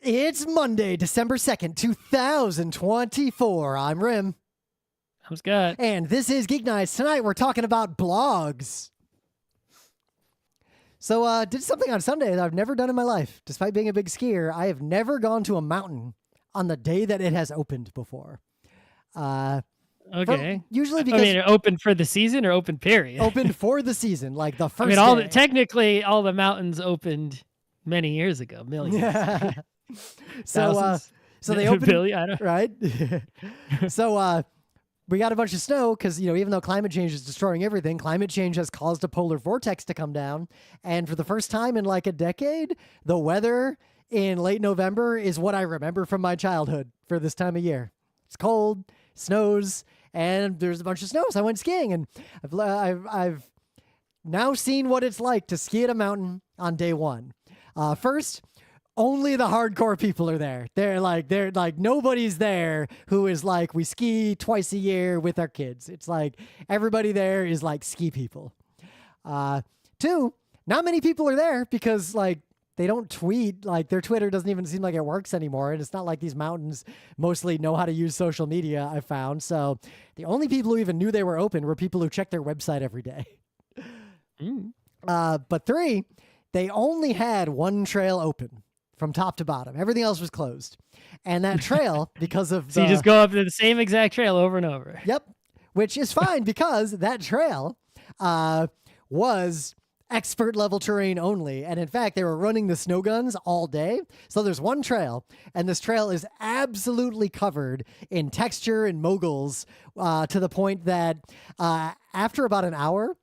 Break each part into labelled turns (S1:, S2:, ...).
S1: It's Monday, December 2nd, 2024. I'm Rim.
S2: I'm Scott.
S1: And this is Geek Nights. Tonight we're talking about blogs. So did something on Sunday that I've never done in my life. Despite being a big skier, I have never gone to a mountain on the day that it has opened before.
S2: Okay.
S1: Usually because...
S2: open for the season or open period?
S1: Open for the season, like the first day.
S2: Technically, all the mountains opened many years ago, millions.
S1: Yeah. So they opened...
S2: Billion, I don't...
S1: Right? So we got a bunch of snow because, even though climate change is destroying everything, climate change has caused a polar vortex to come down. And for the first time in like a decade, the weather in late November is what I remember from my childhood for this time of year. It's cold, snows, and there's a bunch of snow. So I went skiing, and I've now seen what it's like to ski at a mountain on day one. First, only the hardcore people are there. They're like nobody's there who is like, we ski twice a year with our kids. It's like everybody there is like ski people. Two, not many people are there because like they don't tweet. Like their Twitter doesn't even seem like it works anymore. And it's not like these mountains mostly know how to use social media, I found. So the only people who even knew they were open were people who check their website every day. But three, they only had one trail open from top to bottom. Everything else was closed. And that trail, because of
S2: So you just go up to the same exact trail over and over.
S1: Yep. Which is fine because that trail was expert level terrain only. And in fact, they were running the snow guns all day. So there's one trail, and this trail is absolutely covered in texture and moguls to the point that after about an hour,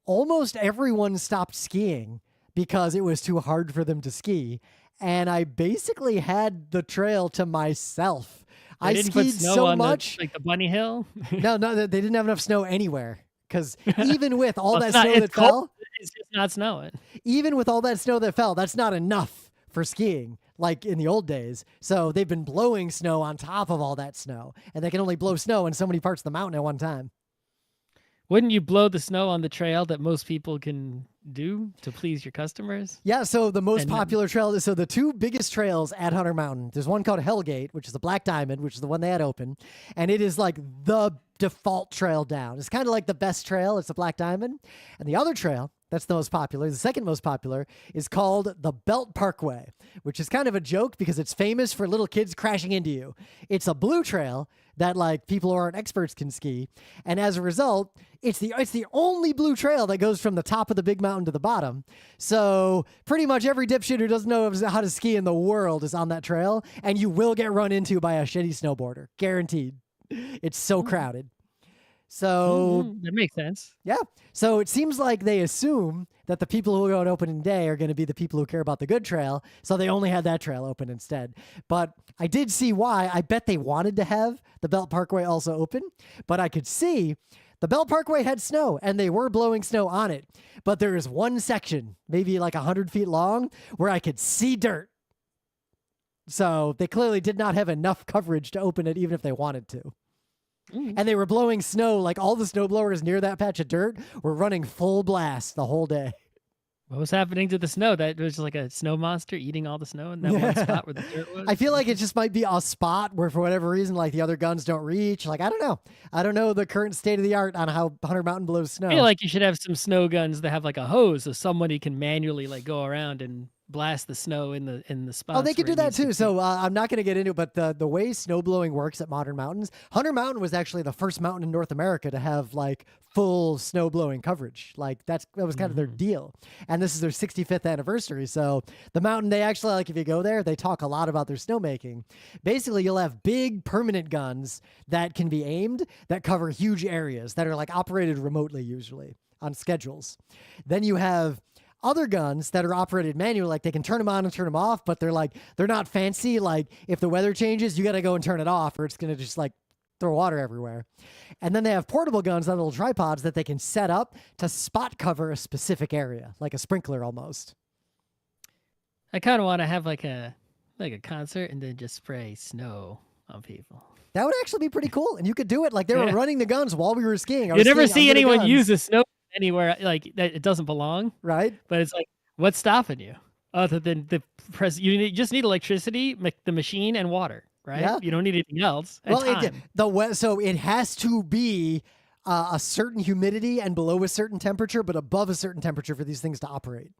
S1: almost everyone stopped skiing because it was too hard for them to ski. And I basically had the trail to myself. I skied so much.
S2: Like the bunny hill?
S1: No, they didn't have enough snow anywhere. Because even with all that snow that fell,
S2: it's just not snowing.
S1: Even with all that snow that fell, that's not enough for skiing like in the old days. So they've been blowing snow on top of all that snow. And they can only blow snow in so many parts of the mountain at one time.
S2: Wouldn't you blow the snow on the trail that most people can do to please your customers?
S1: Yeah, so the most popular trail, so the two biggest trails at Hunter Mountain, there's one called Hellgate, which is the Black Diamond, which is the one they had open, and it is like the default trail down. It's kind of like the best trail, it's the Black Diamond. And the other trail, that's the most popular, the second most popular, is called the Belt Parkway, which is kind of a joke because it's famous for little kids crashing into you. It's a blue trail that like people who aren't experts can ski. And as a result, it's the only blue trail that goes from the top of the big mountain to the bottom. So pretty much every dipshit who doesn't know how to ski in the world is on that trail, and you will get run into by a shitty snowboarder. Guaranteed. It's so crowded. So
S2: that makes sense.
S1: Yeah. So it seems like they assume that the people who go on opening day are going to be the people who care about the good trail. So they only had that trail open instead. But I did see why. I bet they wanted to have the Belt Parkway also open, but I could see the Belt Parkway had snow and they were blowing snow on it. But there is one section, maybe like 100 feet long, where I could see dirt. So they clearly did not have enough coverage to open it, even if they wanted to. And they were blowing snow, like all the snow blowers near that patch of dirt were running full blast the whole day.
S2: What was happening to the snow? That was like a snow monster eating all the snow in that one spot where the dirt was?
S1: I feel like it just might be a spot where for whatever reason, like the other guns don't reach. Like, I don't know. I don't know the current state of the art on how Hunter Mountain blows snow.
S2: I feel like you should have some snow guns that have like a hose so somebody can manually like go around and blast the snow in the spots.
S1: Oh, they could do that too. So I'm not going to get into it, but the way snowblowing works at modern mountains, Hunter Mountain was actually the first mountain in North America to have like full snowblowing coverage. Like that was kind of their deal. And this is their 65th anniversary. So the mountain, they actually, like if you go there, they talk a lot about their snowmaking. Basically, you'll have big permanent guns that can be aimed that cover huge areas that are like operated remotely usually on schedules. Then you have other guns that are operated manually, like they can turn them on and turn them off, but they're not fancy. Like if the weather changes, you got to go and turn it off or it's going to just like throw water everywhere. And then they have portable guns on little tripods that they can set up to spot cover a specific area, like a sprinkler almost.
S2: I kind of want to have like a concert and then just spray snow on people.
S1: That would actually be pretty cool. And you could do it like they were running the guns while we were skiing.
S2: You never see anyone use a snow anywhere like that it doesn't belong.
S1: Right.
S2: But it's like, what's stopping you? other than just need electricity, the machine, and water, right?
S1: Yeah.
S2: You don't need anything else. And time.
S1: So it has to be a certain humidity and below a certain temperature, but above a certain temperature for these things to operate.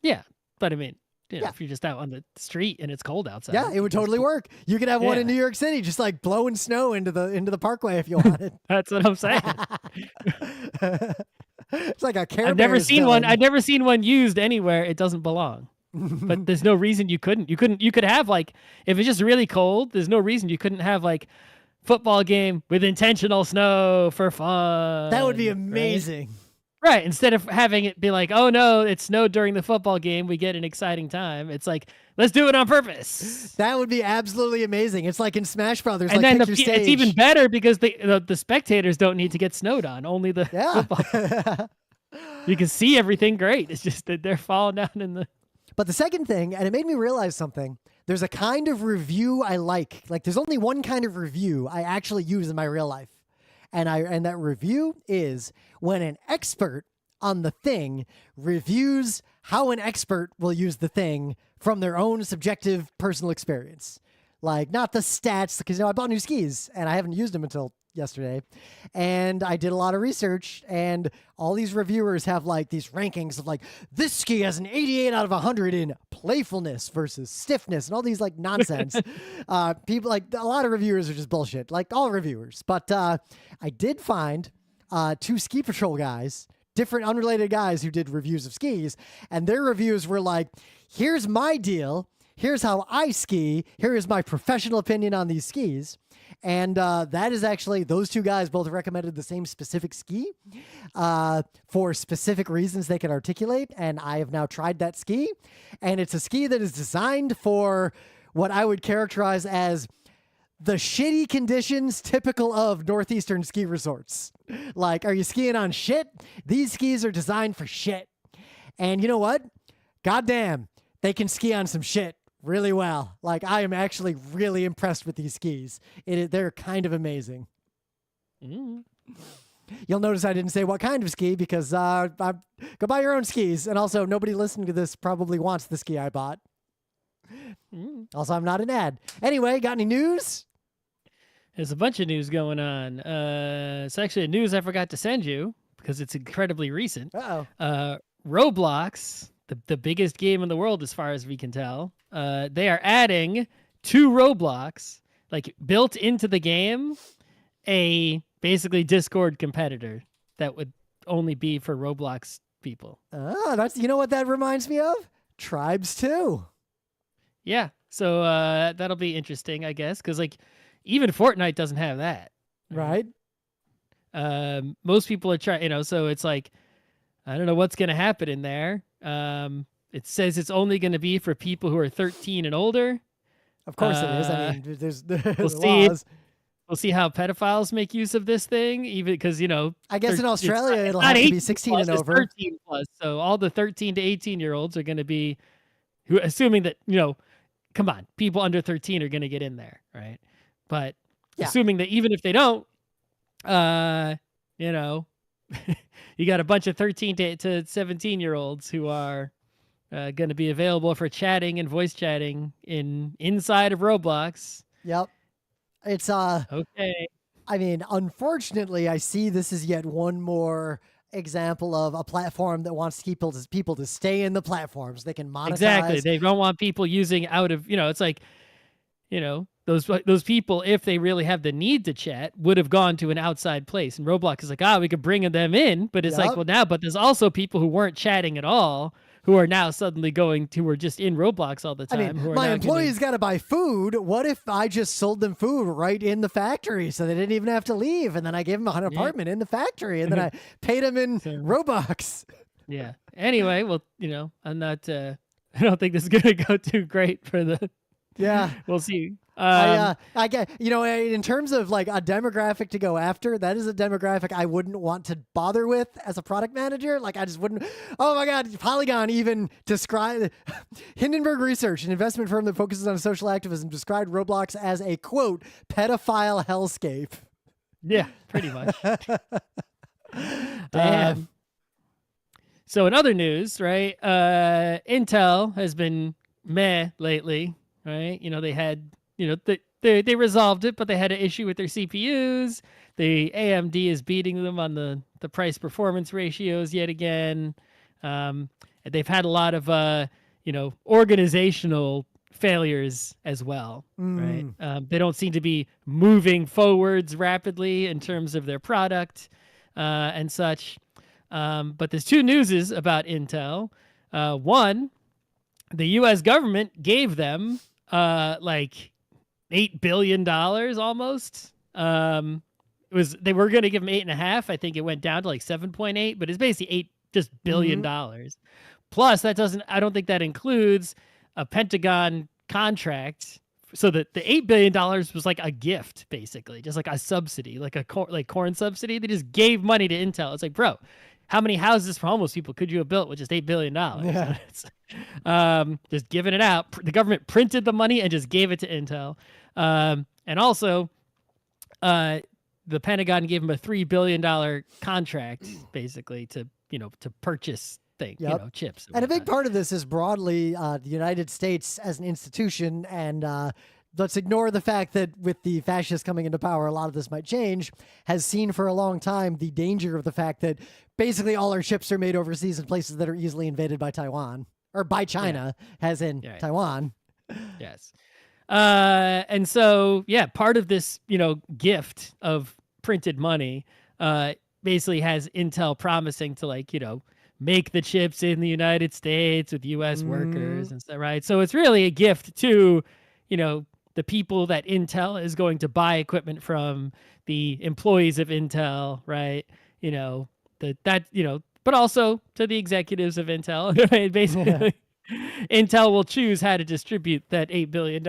S2: Yeah, but I mean, if you're just out on the street and it's cold outside.
S1: Yeah, it would totally work. You could have one in New York City, just like blowing snow into the parkway if you wanted.
S2: That's what I'm saying.
S1: It's like a Care
S2: I've never
S1: Bears
S2: seen
S1: villain.
S2: one. I've never seen one used anywhere it doesn't belong. But there's no reason you couldn't. You could have like, if it's just really cold, there's no reason you couldn't have like football game with intentional snow for fun.
S1: That would be amazing.
S2: Right. Instead of having it be like, oh no, it snowed during the football game, we get an exciting time. It's like, let's do it on purpose.
S1: That would be absolutely amazing. It's like in Smash Brothers.
S2: And
S1: like
S2: then
S1: it's
S2: even better because the spectators don't need to get snowed on. Only the football. You can see everything great. It's just that they're falling down in the.
S1: But the second thing, and it made me realize something. There's a kind of review I like. Like there's only one kind of review I actually use in my real life. And that review is when an expert on the thing reviews how an expert will use the thing from their own subjective personal experience. Like not the stats, because I bought new skis and I haven't used them until yesterday. And I did a lot of research, and all these reviewers have like these rankings of like, this ski has an 88 out of 100 in playfulness versus stiffness and all these like nonsense. People like a lot of reviewers are just bullshit, like all reviewers. But I did find 2 ski patrol guys, different unrelated guys who did reviews of skis, and their reviews were like, here's my deal. Here's how I ski. Here is my professional opinion on these skis. And that is actually, those 2 guys both recommended the same specific ski for specific reasons they could articulate. And I have now tried that ski. And it's a ski that is designed for what I would characterize as the shitty conditions typical of Northeastern ski resorts. Like, are you skiing on shit? These skis are designed for shit. And you know what? Goddamn, they can ski on some shit really well. Like, I am actually really impressed with these skis. They're kind of amazing. You'll notice I didn't say what kind of ski because go buy your own skis. And also, nobody listening to this probably wants the ski I bought. Also, I'm not an ad. Anyway, got any news?
S2: There's a bunch of news going on. It's actually news I forgot to send you because it's incredibly recent. Roblox, the biggest game in the world as far as we can tell, they are adding to Roblox, like built into the game, a basically Discord competitor that would only be for Roblox people.
S1: Oh, you know what that reminds me of? Tribes 2.
S2: Yeah, so that'll be interesting, I guess, because like even Fortnite doesn't have that.
S1: Right.
S2: Most people are trying, so it's like, I don't know what's going to happen in there. It says it's only going to be for people who are 13 and older.
S1: Of course it is. I mean, there's
S2: laws. We'll see how pedophiles make use of this thing, even because,
S1: I guess in Australia it'll have to be 16 and over.
S2: 13 plus. So all the 13 to 18-year-olds are going to be, assuming that, come on, people under 13 are going to get in there, right? But assuming that even if they don't, you got a bunch of 13 to 17-year-olds who are going to be available for chatting and voice chatting inside of Roblox.
S1: Yep. It's
S2: okay.
S1: I mean, unfortunately, I see this is yet one more example of a platform that wants people to stay in the platforms. They can monetize.
S2: Exactly. They don't want people using out of, it's like, those people, if they really have the need to chat, would have gone to an outside place. And Roblox is like, we could bring them in. But it's like, well, now, but there's also people who weren't chatting at all who are now suddenly who are just in Roblox all the time.
S1: I mean, my employees got to buy food. What if I just sold them food right in the factory so they didn't even have to leave? And then I gave them an apartment in the factory and then I paid them in Robux.
S2: Yeah. Anyway, well, I'm not, I don't think this is going to go too great for the, we'll see.
S1: I get, in terms of like a demographic to go after, that is a demographic I wouldn't want to bother with as a product manager. Like I just wouldn't. Oh my God, Polygon even described Hindenburg Research, an investment firm that focuses on social activism, described Roblox as a quote pedophile hellscape.
S2: Yeah, pretty much.
S1: Damn.
S2: So in other news, right, Intel has been meh lately, right? They had, they resolved it, but they had an issue with their CPUs. The AMD is beating them on the price performance ratios yet again. And they've had a lot of, organizational failures as well, right? They don't seem to be moving forwards rapidly in terms of their product and such. But there's two newses about Intel. One, the U.S. government gave them like $8 billion almost. They were going to give them 8.5. I think it went down to like 7.8, but it's basically $8 billion. Plus, I don't think that includes a Pentagon contract. So the $8 billion was like a gift, basically, just like a subsidy, like a corn subsidy. They just gave money to Intel. It's like, bro, how many houses for homeless people could you have built with just $8 billion?
S1: Yeah.
S2: Just giving it out. The government printed the money and just gave it to Intel. And also, the Pentagon gave them a $3 billion contract, basically, to purchase chips.
S1: And a big part of this is broadly the United States as an institution, and let's ignore the fact that with the fascists coming into power, a lot of this might change, has seen for a long time the danger of the fact that basically all our chips are made overseas in places that are easily invaded by Taiwan, or by China, as in Taiwan.
S2: Yes. And so, part of this, gift of printed money basically has Intel promising to make the chips in the United States with U.S. workers and stuff, right? So it's really a gift to, the people that Intel is going to buy equipment from, the employees of Intel, right? But also to the executives of Intel, right? Basically, Intel will choose how to distribute that $8 billion,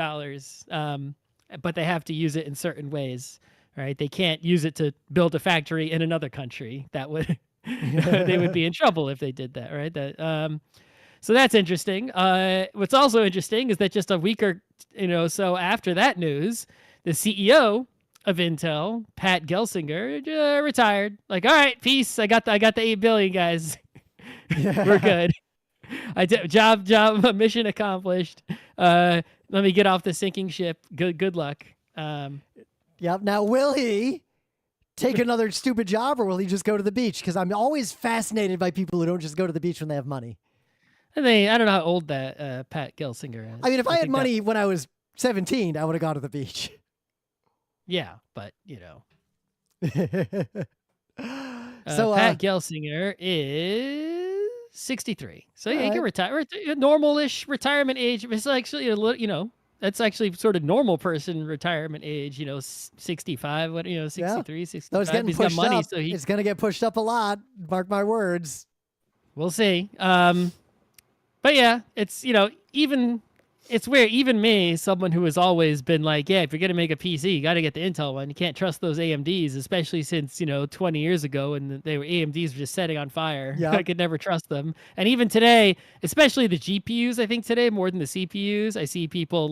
S2: but they have to use it in certain ways, right? They can't use it to build a factory in another country. That would... they would be in trouble if they did that, right? So that's interesting. What's also interesting is that just a week or so after that news, the CEO of Intel, Pat Gelsinger, retired. Like, all right, peace. I got the $8 billion, guys. We're good. Job mission accomplished. Let me get off the sinking ship. Good luck.
S1: Yep. Now, will he take another stupid job, or will he just go to the beach? Because I'm always fascinated by people who don't just go to the beach when they have money.
S2: I don't know how old that Pat Gelsinger is.
S1: I mean, if I had money when I was 17, I would have gone to the beach.
S2: Yeah, but
S1: So
S2: Pat Gelsinger is 63, so he can retire. Normal-ish retirement age. It's actually that's actually sort of normal person retirement age, 65, 63, 65.
S1: So it's getting
S2: He's
S1: pushed
S2: got money,
S1: up.
S2: so
S1: it's going to get pushed up a lot. Mark my words.
S2: We'll see. But yeah, it's, it's weird. Even me, someone who has always been like, if you're going to make a PC, you got to get the Intel one. You can't trust those AMDs, especially since, 20 years ago and AMDs were just setting on fire.
S1: Yeah.
S2: I could never trust them. And even today, especially the GPUs, I think today more than the CPUs, I see people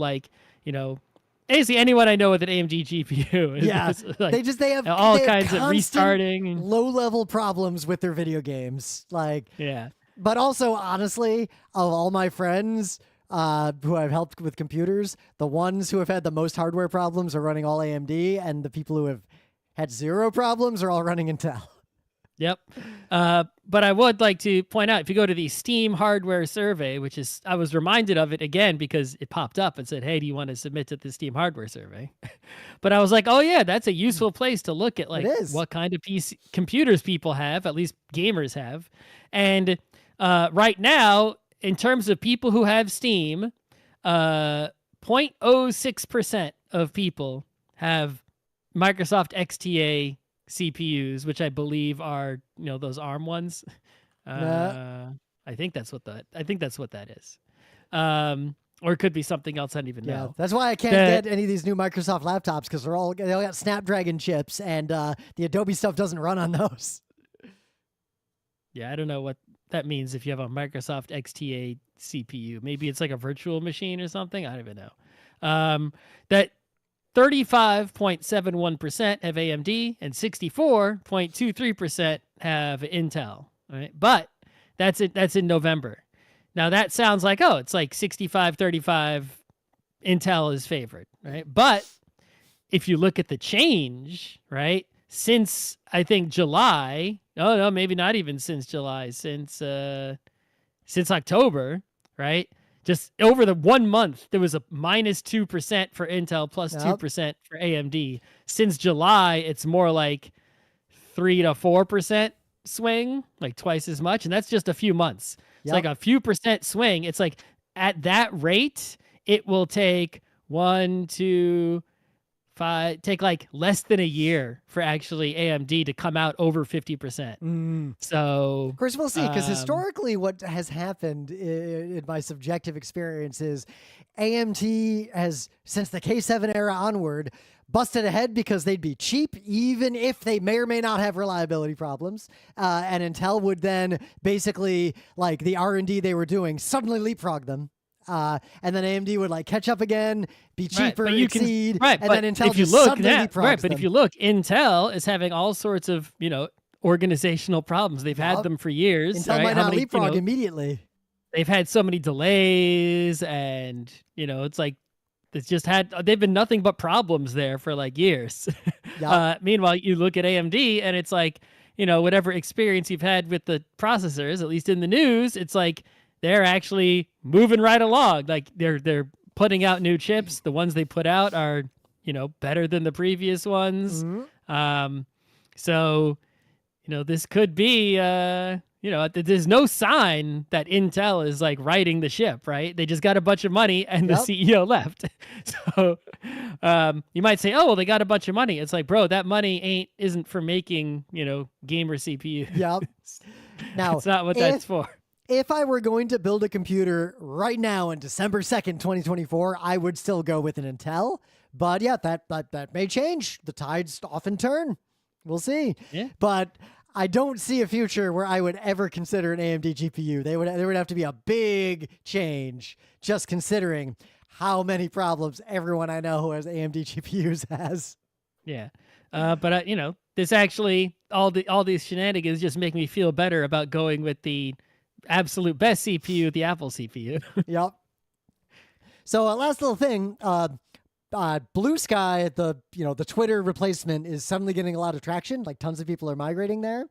S2: basically anyone I know with an AMD GPU.
S1: Yeah. They have
S2: all kinds of restarting.
S1: Low-level problems with their video games.
S2: Yeah.
S1: But also, honestly, of all my friends who I've helped with computers, the ones who have had the most hardware problems are running all AMD, and the people who have had zero problems are all running Intel.
S2: Yep. But I would like to point out, if you go to the Steam hardware survey, which is, I was reminded of it again because it popped up and said, hey, do you want to submit to the Steam hardware survey? But I was like, oh yeah, that's a useful place to look at what kind of PC computers people have, at least gamers have. And right now, in terms of people who have Steam, 0.06% of people have Microsoft XTA CPUs, which I believe are those ARM ones. I think that's what that is. Or it could be something else I don't even know.
S1: That's why I can't get any of these new Microsoft laptops, because they all got Snapdragon chips, and the Adobe stuff doesn't run on those.
S2: Yeah, I don't know what that means if you have a Microsoft XTA CPU. Maybe it's like a virtual machine or something. I don't even know. That 35.71% have AMD and 64.23% have Intel. Right? But That's it. That's in November. Now that sounds like, oh, it's like 65-35. Intel is favored, right? But if you look at the change, right, since I think July, oh no, maybe not even since July, since October, right? Just over the 1 month, there was a -2% for Intel, plus 2% for AMD. Since July, it's more like 3 to 4% swing, like twice as much, and that's just a few months. It's like a few percent swing. It's like at that rate, it will take 1, 2, 5, take like less than a year for actually AMD to come out over 50%. So,
S1: of course, we'll see, because historically what has happened in my subjective experience is AMD has, since the K7 era onward, busted ahead because they'd be cheap, even if they may or may not have reliability problems. And Intel would then basically, like the R&D they were doing, suddenly leapfrog them. And then AMD would like catch up again, be cheaper, exceed, and then Intel just suddenly leapfrogs them.
S2: But if you look, Intel is having all sorts of, organizational problems. They've had them for years.
S1: Intel might not leapfrog immediately.
S2: They've had so many delays, and it's like they've been nothing but problems there for like years. Meanwhile, you look at AMD and it's like, whatever experience you've had with the processors, at least in the news, it's like they're actually moving right along. Like they're putting out new chips. The ones they put out are, better than the previous ones. So, this could be, there's no sign that Intel is like riding the ship, right? They just got a bunch of money and the CEO left. So you might say, oh, well, they got a bunch of money. It's like, bro, that money isn't for making, gamer CPUs.
S1: Yep. Now,
S2: it's not what that's for.
S1: If I were going to build a computer right now on December 2nd, 2024, I would still go with an Intel. But yeah, that may change. The tides often turn. We'll see.
S2: Yeah.
S1: But I don't see a future where I would ever consider an AMD GPU. There would have to be a big change, just considering how many problems everyone I know who has AMD GPUs has.
S2: Yeah. But this actually, all these shenanigans just make me feel better about going with the absolute best CPU, the Apple CPU.
S1: Yep. So last little thing, Blue Sky, the Twitter replacement, is suddenly getting a lot of traction. Like tons of people are migrating there.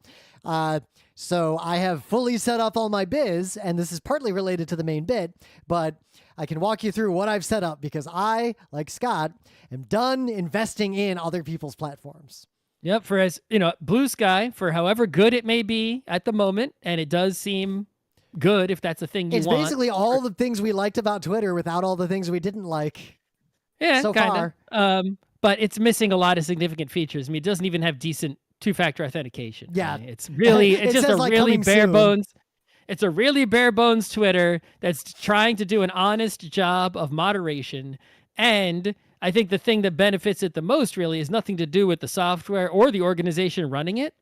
S1: So I have fully set up all my biz, and this is partly related to the main bit, but I can walk you through what I've set up because I, like Scott, am done investing in other people's platforms.
S2: Yep. Blue Sky, for however good it may be at the moment, and it does seem good if that's a thing you want.
S1: It's basically all the things we liked about Twitter without all the things we didn't like.
S2: Yeah,
S1: so
S2: kinda. Far. But it's missing a lot of significant features. I mean, it doesn't even have decent two-factor authentication.
S1: Yeah.
S2: Right? It's just a
S1: like
S2: really bare
S1: soon.
S2: bones. It's a really bare bones Twitter that's trying to do an honest job of moderation. And I think the thing that benefits it the most really is nothing to do with the software or the organization running it.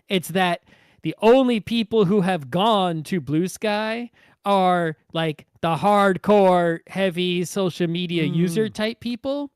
S2: It's that the only people who have gone to Blue Sky are like the hardcore, heavy social media user type people.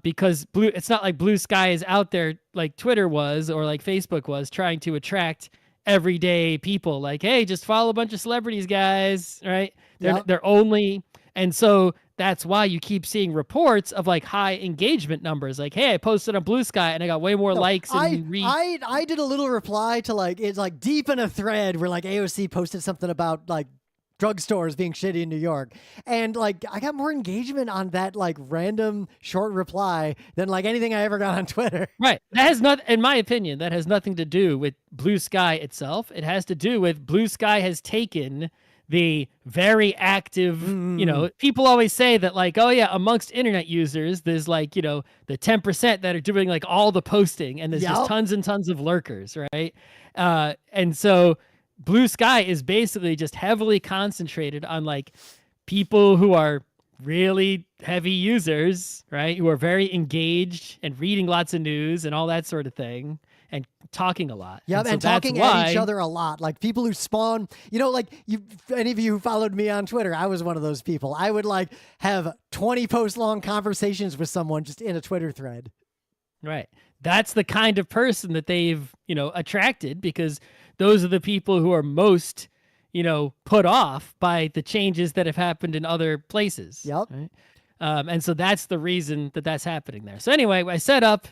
S2: Because it's not like Blue Sky is out there like Twitter was or like Facebook was trying to attract everyday people. Like, hey, just follow a bunch of celebrities, guys, right? They're only, and so that's why you keep seeing reports of like high engagement numbers. Like, hey, I posted on Blue Sky and I got way more likes. And
S1: I did a little reply to like, it's like deep in a thread where like AOC posted something about like drugstores being shitty in New York. And like, I got more engagement on that like random short reply than like anything I ever got on Twitter.
S2: Right. That has not, in my opinion, that has nothing to do with Blue Sky itself. It has to do with Blue Sky has taken the very active, people always say that like, oh yeah, amongst internet users, there's like, the 10% that are doing like all the posting and there's just tons and tons of lurkers. Right. And so Blue Sky is basically just heavily concentrated on like people who are really heavy users, right? Who are very engaged and reading lots of news and all that sort of thing. And talking a lot.
S1: Yeah, and talking at each other a lot. Like people who spawn, like any of you who followed me on Twitter, I was one of those people. I would like have 20 post long conversations with someone just in a Twitter thread.
S2: Right. That's the kind of person that they've, attracted because those are the people who are most, put off by the changes that have happened in other places.
S1: Yep.
S2: Right? And so that's the reason that that's happening there. So anyway, I set up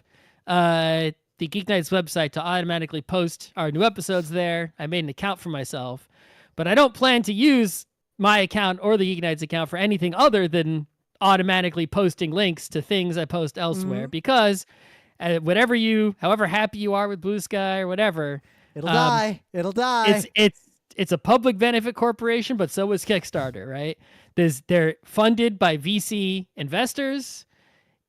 S2: the Geek Nights website to automatically post our new episodes there. I made an account for myself, but I don't plan to use my account or the Geek Nights account for anything other than automatically posting links to things I post elsewhere, because however happy you are with Blue Sky or whatever,
S1: it'll die.
S2: It's a public benefit corporation, but so is Kickstarter, right? They're funded by VC investors.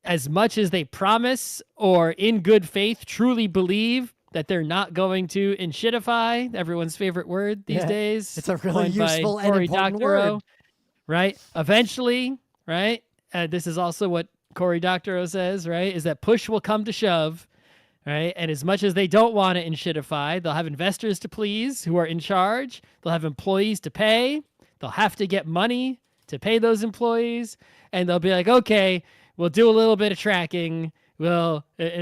S2: As much as they promise or in good faith truly believe that they're not going to inshitify, everyone's favorite word these days.
S1: It's a really useful and important word.
S2: Right? Eventually, right? This is also what Cory Doctorow says, right? Is that push will come to shove, right? And as much as they don't want to inshitify, they'll have investors to please who are in charge. They'll have employees to pay. They'll have to get money to pay those employees. And they'll be like, okay, we'll do a little bit of tracking. We'll put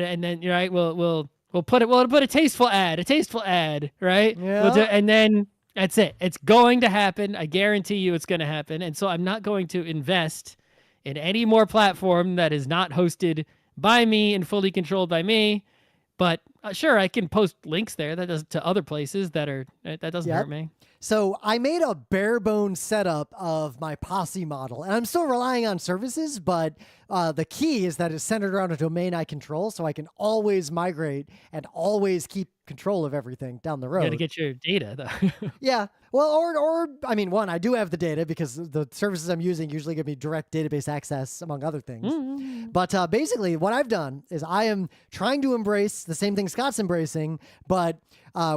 S2: a tasteful ad, right?
S1: Yeah.
S2: And then that's it. It's going to happen. I guarantee you it's going to happen. And so I'm not going to invest in any more platform that is not hosted by me and fully controlled by me. But sure, I can post links there to other places that doesn't hurt me.
S1: So I made a bare bones setup of my Posse model, and I'm still relying on services, but the key is that it's centered around a domain I control, so I can always migrate and always keep control of everything down the road.
S2: You got to get your data, though.
S1: Yeah. Well, or I mean, one, I do have the data because the services I'm using usually give me direct database access, among other things.
S2: Mm-hmm.
S1: But basically, what I've done is I am trying to embrace the same thing Scott's embracing, but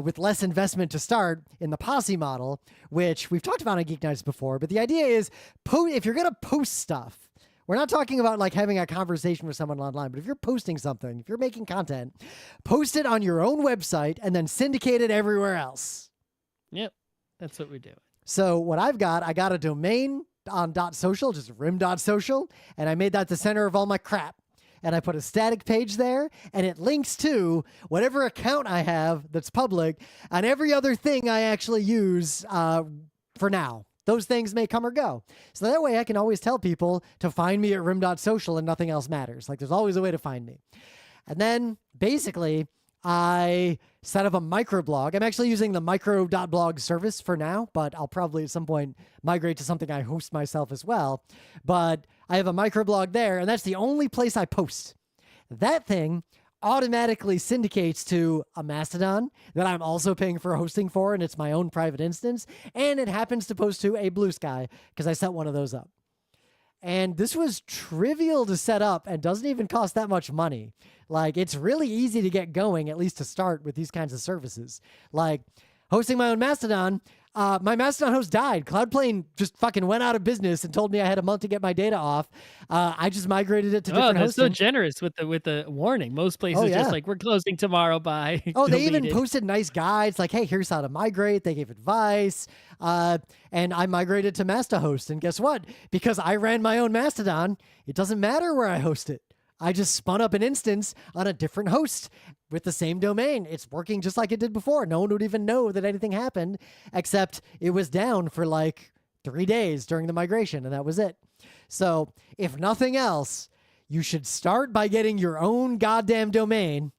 S1: with less investment to start in the Posse model, which we've talked about on Geek Nights before. But the idea is, if you're going to post stuff, we're not talking about like having a conversation with someone online, but if you're posting something, if you're making content, post it on your own website and then syndicate it everywhere else.
S2: Yep. That's what we're doing.
S1: So what I got a domain on .social, just rim.social, and I made that the center of all my crap. And I put a static page there, and it links to whatever account I have that's public and every other thing I actually use for now. Those things may come or go. So that way I can always tell people to find me at rim.social and nothing else matters. Like there's always a way to find me. And then basically I set up a microblog. I'm actually using the micro.blog service for now, but I'll probably at some point migrate to something I host myself as well. But I have a microblog there, and that's the only place I post. That thing automatically syndicates to a Mastodon that I'm also paying for hosting for, and it's my own private instance. And it happens to post to a Blue Sky because I set one of those up. And this was trivial to set up and doesn't even cost that much money. Like, it's really easy to get going, at least to start with these kinds of services. Like, hosting my own Mastodon, my Mastodon host died. Cloudplane just fucking went out of business and told me I had a month to get my data off. I just migrated it to different hosting.
S2: Oh, they're so generous with the warning. Most places just like, we're closing tomorrow, bye.
S1: Oh, they even posted nice guides like, hey, here's how to migrate. They gave advice. And I migrated to Mastahost. And guess what? Because I ran my own Mastodon, it doesn't matter where I host it. I just spun up an instance on a different host with the same domain. It's working just like it did before. No one would even know that anything happened, except it was down for like 3 days during the migration, and that was it. So if nothing else, you should start by getting your own goddamn domain,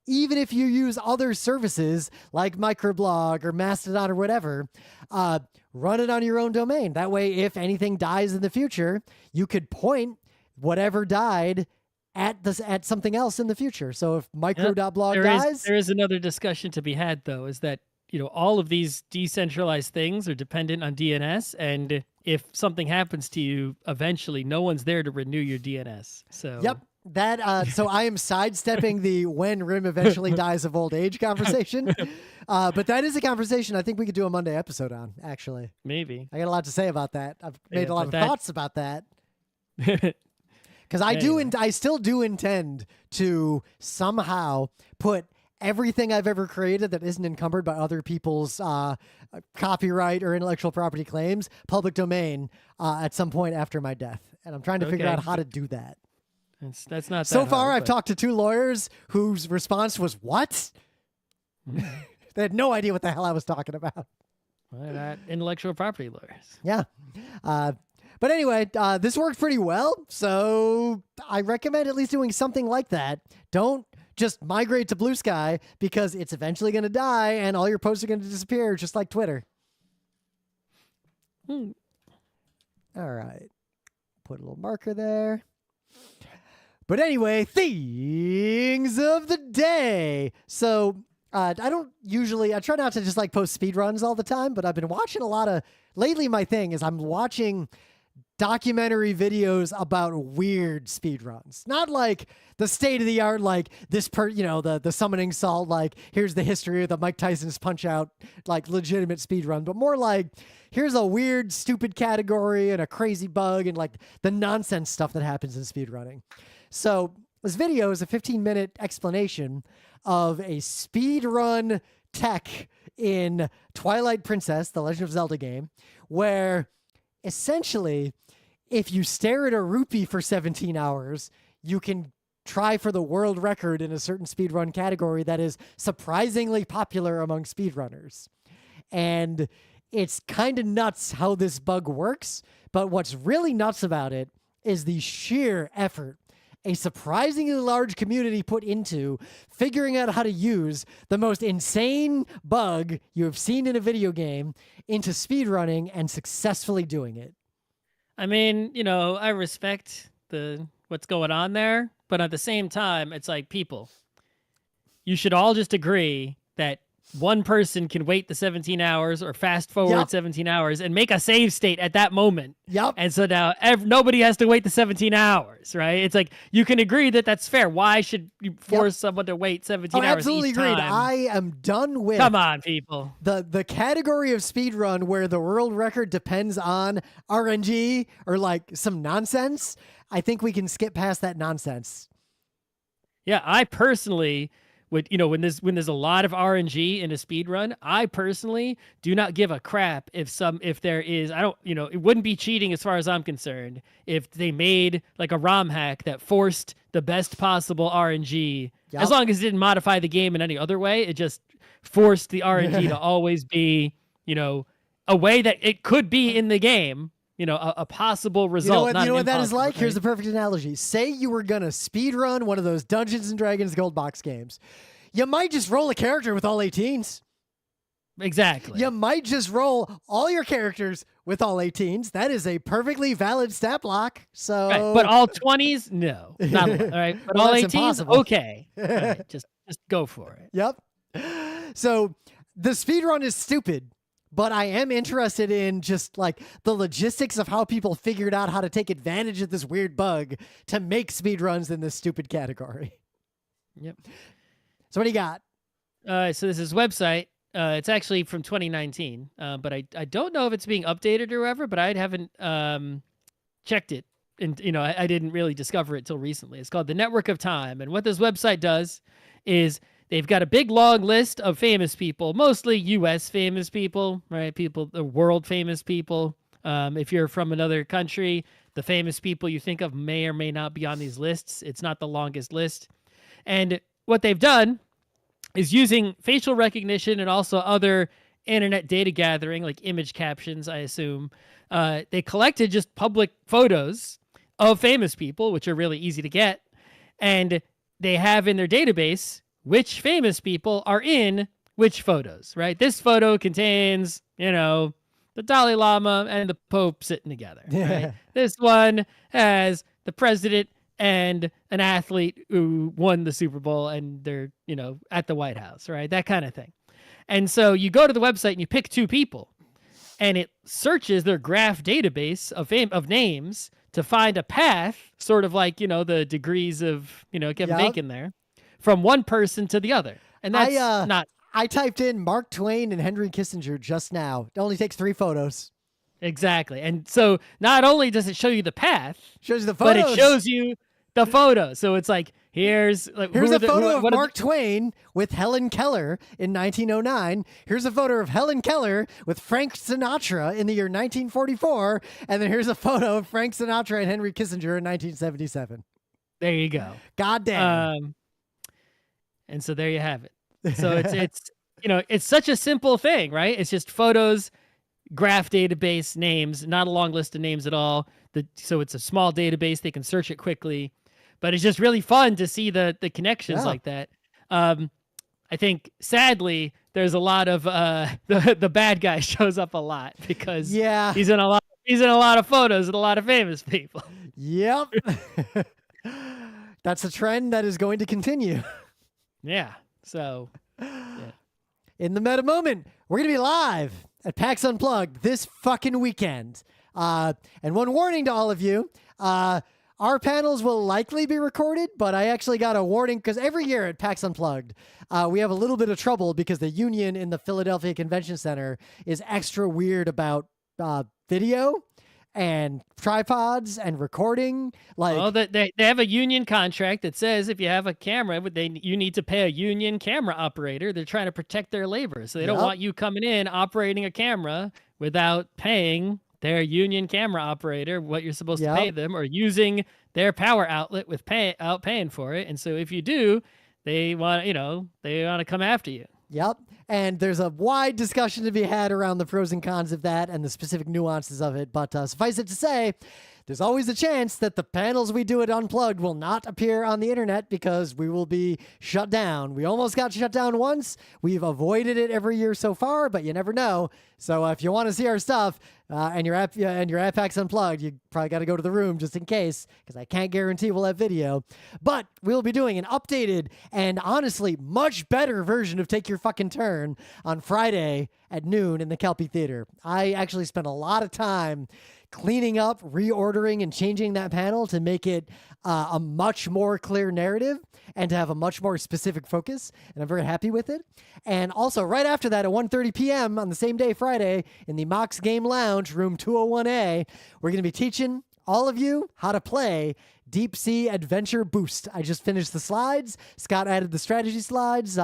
S1: even if you use other services like Microblog or Mastodon or whatever. Run it on your own domain. That way, if anything dies in the future, you could point whatever died at something else in the future. So if micro.blog dies...
S2: There is another discussion to be had, though, is that, all of these decentralized things are dependent on DNS, and if something happens to you, eventually no one's there to renew your DNS. So
S1: Yep. That so I am sidestepping the when RIM eventually dies of old age conversation. But that is a conversation I think we could do a Monday episode on, actually.
S2: Maybe.
S1: I got a lot to say about that. I've made a lot of thoughts about that. Because I still do intend to somehow put everything I've ever created that isn't encumbered by other people's copyright or intellectual property claims, public domain, at some point after my death. And I'm trying to figure out how to do that.
S2: That's not
S1: so
S2: that
S1: far.
S2: hard,
S1: I've talked to 2 lawyers whose response was, "What?" They had no idea what the hell I was talking about.
S2: Why not intellectual property lawyers?
S1: Yeah. But anyway, this worked pretty well, so I recommend at least doing something like that. Don't just migrate to Blue Sky because it's eventually going to die and all your posts are going to disappear, just like Twitter. All right. Put a little marker there. But anyway, things of the day. So I try not to just like post speedruns all the time, but I've been watching lately my thing is I'm watching documentary videos about weird speedruns. Not like the state of the art, like the summoning salt, like here's the history of the Mike Tyson's Punch Out, like legitimate speedrun, but more like here's a weird, stupid category and a crazy bug and like the nonsense stuff that happens in speedrunning. So this video is a 15-minute explanation of a speedrun tech in Twilight Princess, the Legend of Zelda game, where essentially if you stare at a rupee for 17 hours, you can try for the world record in a certain speedrun category that is surprisingly popular among speedrunners. And it's kind of nuts how this bug works, but what's really nuts about it is the sheer effort a surprisingly large community put into figuring out how to use the most insane bug you have seen in a video game into speedrunning and successfully doing it.
S2: I mean, I respect what's going on there, but at the same time, it's like, people, you should all just agree that one person can wait the 17 hours or fast forward 17 hours and make a save state at that moment.
S1: Yep.
S2: And so now nobody has to wait the 17 hours, right? It's like, you can agree that that's fair. Why should you force someone to wait 17 hours
S1: absolutely
S2: each
S1: agreed.
S2: time?
S1: I am done with
S2: Come on, people.
S1: The category of speedrun where the world record depends on RNG or like some nonsense. I think we can skip past that nonsense.
S2: Yeah, I personally would, when there's a lot of RNG in a speed run, I personally do not give a crap if there is, it wouldn't be cheating as far as I'm concerned if they made like a ROM hack that forced the best possible RNG, as long as it didn't modify the game in any other way. It just forced the RNG to always be, a way that it could be in the game. A possible result.
S1: You know what that is like? Right? Here's the perfect analogy. Say you were going to speed run one of those Dungeons & Dragons Gold Box games. You might just roll a character with all 18s.
S2: Exactly.
S1: You might just roll all your characters with all 18s. That is a perfectly valid stat block. So,
S2: right. But all 20s? No. Not all right. But all 18s? Impossible. Okay. Right. Just go for it.
S1: Yep. So the speedrun is stupid. But I am interested in just like the logistics of how people figured out how to take advantage of this weird bug to make speedruns in this stupid category.
S2: Yep.
S1: So what do you got?
S2: So this is website. It's actually from 2019, but I don't know if it's being updated or whatever, but I haven't checked it. And, I didn't really discover it till recently. It's called The Network of Time. And what this website does is they've got a big long list of famous people, mostly U.S. famous people, right? The world famous people. If you're from another country, the famous people you think of may or may not be on these lists. It's not the longest list. And what they've done is using facial recognition and also other internet data gathering, like image captions, I assume. They collected just public photos of famous people, which are really easy to get. And they have in their database which famous people are in which photos, right? This photo contains, the Dalai Lama and the Pope sitting together, right? This one has the president and an athlete who won the Super Bowl and they're, at the White House, right? That kind of thing. And so you go to the website and you pick two people and it searches their graph database of names to find a path, sort of like, the degrees of, Kevin Bacon there, from one person to the other. And that's not...
S1: I typed in Mark Twain and Henry Kissinger just now. It only takes 3 photos.
S2: Exactly. And so not only does it show you the path,
S1: shows you the photos,
S2: but it shows you the photo. So it's like, here's a
S1: photo of Mark Twain with Helen Keller in 1909. Here's a photo of Helen Keller with Frank Sinatra in the year 1944. And then here's a photo of Frank Sinatra and Henry Kissinger in 1977.
S2: There you go.
S1: God damn.
S2: And so there you have it. So it's it's such a simple thing, right? It's just photos graph database names, not a long list of names at all. So it's a small database. They can search it quickly, but it's just really fun to see the connections like that. I think sadly there's a lot of the bad guy shows up a lot because he's in a lot of photos with a lot of famous people.
S1: Yep. That's a trend that is going to continue.
S2: Yeah. So
S1: in the meta moment, we're going to be live at PAX Unplugged this fucking weekend. And one warning to all of you, our panels will likely be recorded, but I actually got a warning because every year at PAX Unplugged, we have a little bit of trouble because the union in the Philadelphia Convention Center is extra weird about video and tripods and recording.
S2: They have a union contract that says if you have a camera, you need to pay a union camera operator. They're trying to protect their labor, so they don't want you coming in operating a camera without paying their union camera operator what you're supposed to pay them, or using their power outlet without paying for it. And so if you do, they want to come after you.
S1: Yep. And there's a wide discussion to be had around the pros and cons of that and the specific nuances of it. But suffice it to say, there's always a chance that the panels we do at Unplugged will not appear on the internet because we will be shut down. We almost got shut down once. We've avoided it every year so far, but you never know. So if you want to see our stuff and you're at PAX Unplugged, you probably got to go to the room just in case, because I can't guarantee we'll have video. But we'll be doing an updated and honestly much better version of Take Your Fucking Turn on Friday at noon in the Kelpie Theater. I actually spent a lot of time cleaning up, reordering, and changing that panel to make it a much more clear narrative and to have a much more specific focus, and I'm very happy with it. And also, right after that, at 1:30 p.m. on the same day, Friday, in the Mox Game Lounge, room 201A, we're going to be teaching all of you how to play Deep Sea Adventure Boost. I just finished the slides. Scott added the strategy slides.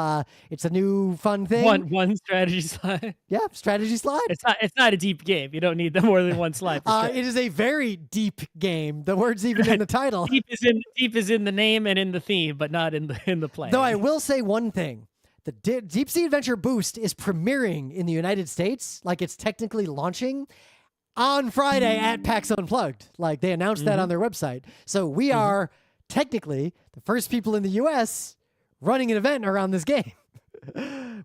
S1: It's a new fun thing.
S2: One strategy slide.
S1: Yeah, strategy slide.
S2: It's not a deep game. You don't need more than one slide.
S1: It is a very deep game. The word's even in the title.
S2: Deep is in the name and in the theme, but not in the play.
S1: Though I will say one thing. The Deep Sea Adventure Boost is premiering in the United States. Like, it's technically launching on Friday at PAX Unplugged. Like, they announced that on their website. So we are technically the first people in the US running an event around this game,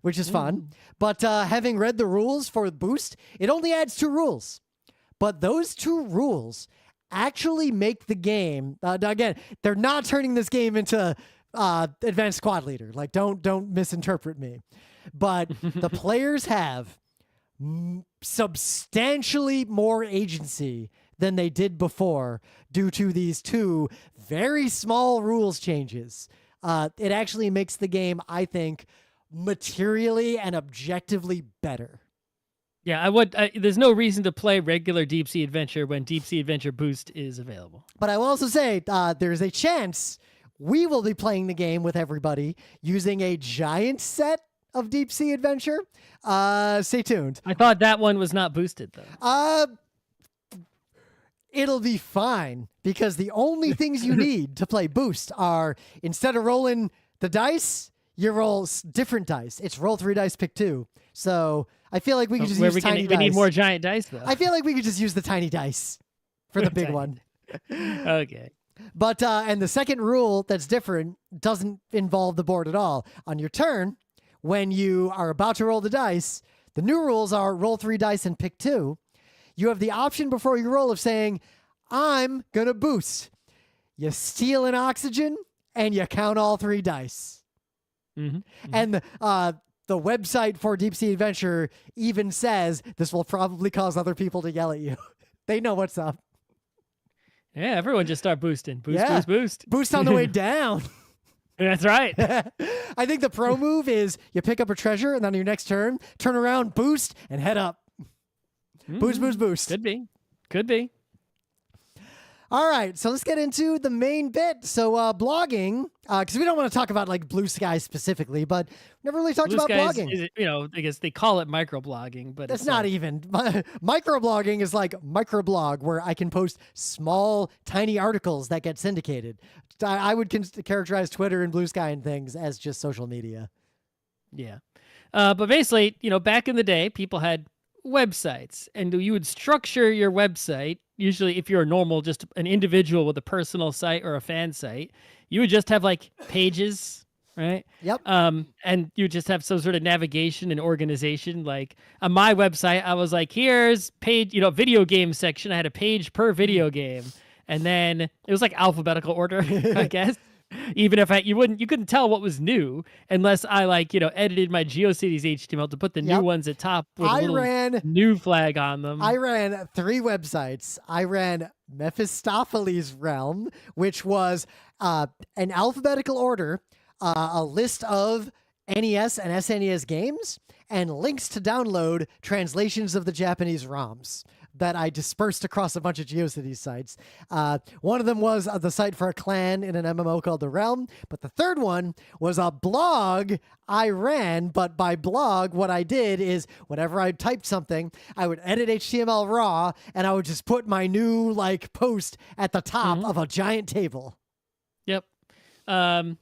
S1: which is fun. But having read the rules for Boost, it only adds 2 rules. But those 2 rules actually make the game, again, they're not turning this game into Advanced Squad Leader. Like, don't misinterpret me. But the players have substantially more agency than they did before due to these 2 very small rules changes. It actually makes the game, I think, materially and objectively better.
S2: Yeah, there's no reason to play regular Deep Sea Adventure when Deep Sea Adventure Boost is available.
S1: But I will also say there's a chance we will be playing the game with everybody using a giant set of Deep Sea Adventure. Stay tuned.
S2: I thought that one was not boosted, though.
S1: It'll be fine because the only things you need to play Boost are, instead of rolling the dice, you roll different dice. It's roll 3 dice, pick 2. So I feel like we could just use tiny dice.
S2: We need more giant dice, though.
S1: I feel like we could just use the tiny dice for the big one.
S2: Okay.
S1: But, and the second rule that's different doesn't involve the board at all. On your turn, when you are about to roll the dice, the new rules are roll 3 dice and pick 2. You have the option before you roll of saying, I'm going to boost. You steal an oxygen and you count all 3 dice. And the website for Deep Sea Adventure even says this will probably cause other people to yell at you. They know what's up.
S2: Yeah, everyone just start boosting. Boost.
S1: Boost on the way down.
S2: That's right.
S1: I think the pro move is you pick up a treasure and then on your next turn, turn around, boost, and head up. Boost.
S2: Could be.
S1: All right, so let's get into the main bit. So blogging, because we don't want to talk about like Blue Sky specifically, but never really talked about blogging.
S2: I guess they call it microblogging, but
S1: it's not even. Microblogging is like microblog where I can post small, tiny articles that get syndicated. I would characterize Twitter and Blue Sky and things as just social media.
S2: Yeah. But basically, back in the day, people had websites, and you would structure your website. Usually, if you're a normal, just an individual with a personal site or a fan site, you would just have like pages, right?
S1: Yep.
S2: And you just have some sort of navigation and organization. Like on my website, I was like, here's page, video game section. I had a page per video game. And then it was like alphabetical order, I guess. Even if you couldn't tell what was new unless I edited my GeoCities HTML to put the new ones at top with a little new flag on them.
S1: I ran 3 websites. I ran Mephistopheles Realm, which was an alphabetical order, a list of NES and SNES games, and links to download translations of the Japanese ROMs that I dispersed across a bunch of GeoCities sites. One of them was the site for a clan in an MMO called The Realm, but the third one was a blog I ran, but by blog, what I did is whenever I typed something, I would edit HTML raw, and I would just put my new post at the top of a giant table.
S2: Yep. And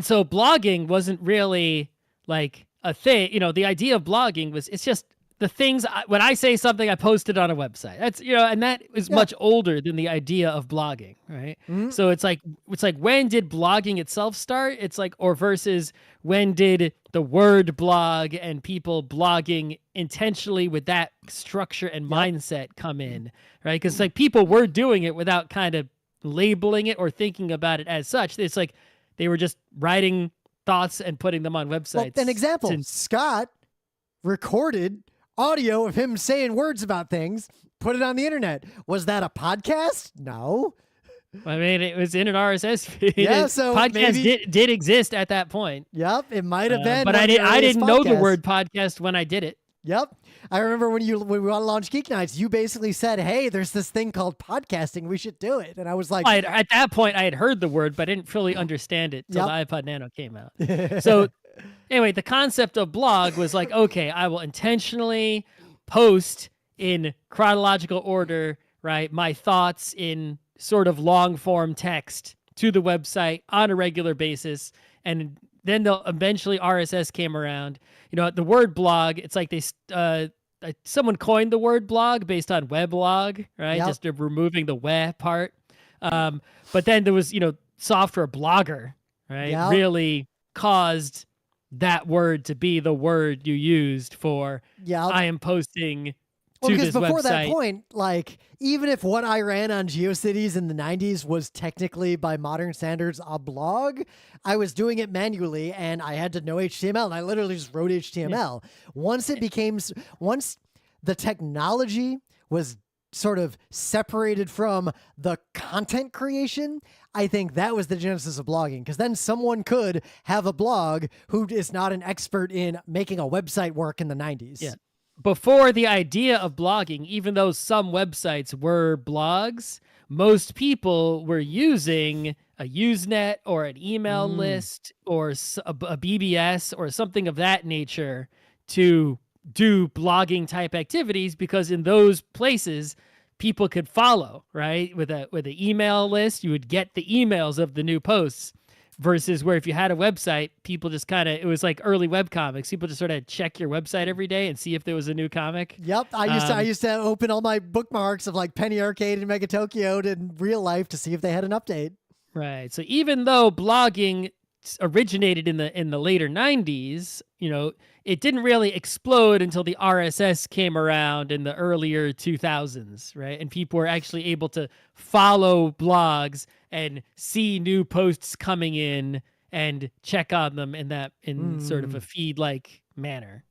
S2: so blogging wasn't really like a thing. The idea of blogging was, it's just the things, when I say something, I post it on a website. That's, and that is much older than the idea of blogging, right? Mm-hmm. So it's like, when did blogging itself start? It's like, or versus when did the word blog and people blogging intentionally with that structure and mindset come in, right? Because like people were doing it without kind of labeling it or thinking about it as such. It's like they were just writing thoughts and putting them on websites.
S1: Well, an example, Scott recorded audio of him saying words about things, put it on the internet. Was that a podcast? No.
S2: I mean, it was in an RSS feed.
S1: Yeah, so
S2: podcast did exist at that point.
S1: Yep, it might have been.
S2: But I didn't know the word podcast when I did it.
S1: Yep. I remember when we want to launch Geek Nights, you basically said, hey, there's this thing called podcasting. We should do it. And I was like...
S2: At that point, I had heard the word, but I didn't fully understand it till the iPod Nano came out. So anyway, the concept of blog was like, okay, I will intentionally post in chronological order, right, my thoughts in sort of long form text to the website on a regular basis. And then eventually RSS came around. The word blog, it's like someone coined the word blog based on weblog, right?
S1: Yep.
S2: Just removing the web part. But then there was, software blogger, right?
S1: Yep.
S2: Really caused that word to be the word you used for I am posting to this website.
S1: Because before that point, even if what I ran on GeoCities in the 90s was technically by modern standards a blog, I was doing it manually and I had to know HTML, and I literally just wrote HTML. Yeah. Once the technology was sort of separated from the content creation, I think that was the genesis of blogging, because then someone could have a blog who is not an expert in making a website work in the 90s.
S2: Yeah. Before the idea of blogging, even though some websites were blogs, most people were using a Usenet or an email list or a BBS or something of that nature to do blogging type activities, because in those places people could follow, right? With an email list, you would get the emails of the new posts. Versus where if you had a website, people just it was like early webcomics. People just sort of check your website every day and see if there was a new comic.
S1: Yep. I used to open all my bookmarks of Penny Arcade and Mega Tokyo in real life to see if they had an update.
S2: Right. So even though blogging originated in the later 90s, it didn't really explode until the RSS came around in the earlier 2000s, right? And people were actually able to follow blogs and see new posts coming in and check on them in sort of a feed-like manner.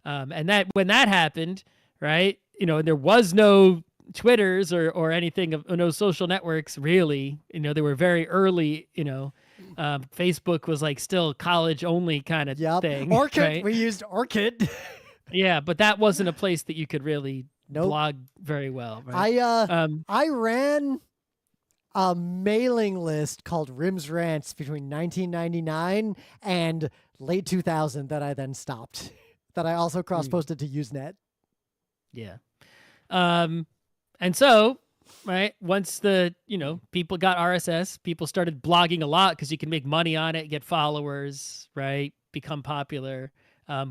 S2: And that when that happened, right, there was no Twitters or anything, no social networks really. They were very early, Facebook was still college only kind of thing.
S1: Orchid,
S2: right?
S1: We used Orchid.
S2: Yeah, but that wasn't a place that you could really blog very well. Right?
S1: I ran a mailing list called Rim's Rants between 1999 and late 2000 that I then stopped. That I also cross-posted to Usenet.
S2: Yeah. And so, right, once the, people got RSS, people started blogging a lot because you can make money on it, get followers, right, become popular.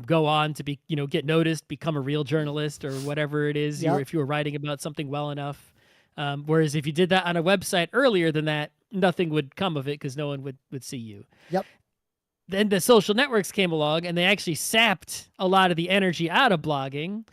S2: go on to be, get noticed, become a real journalist or whatever it is, or if you were writing about something well enough. Whereas if you did that on a website earlier than that, nothing would come of it because no one would see you.
S1: Yep.
S2: Then the social networks came along and they actually sapped a lot of the energy out of blogging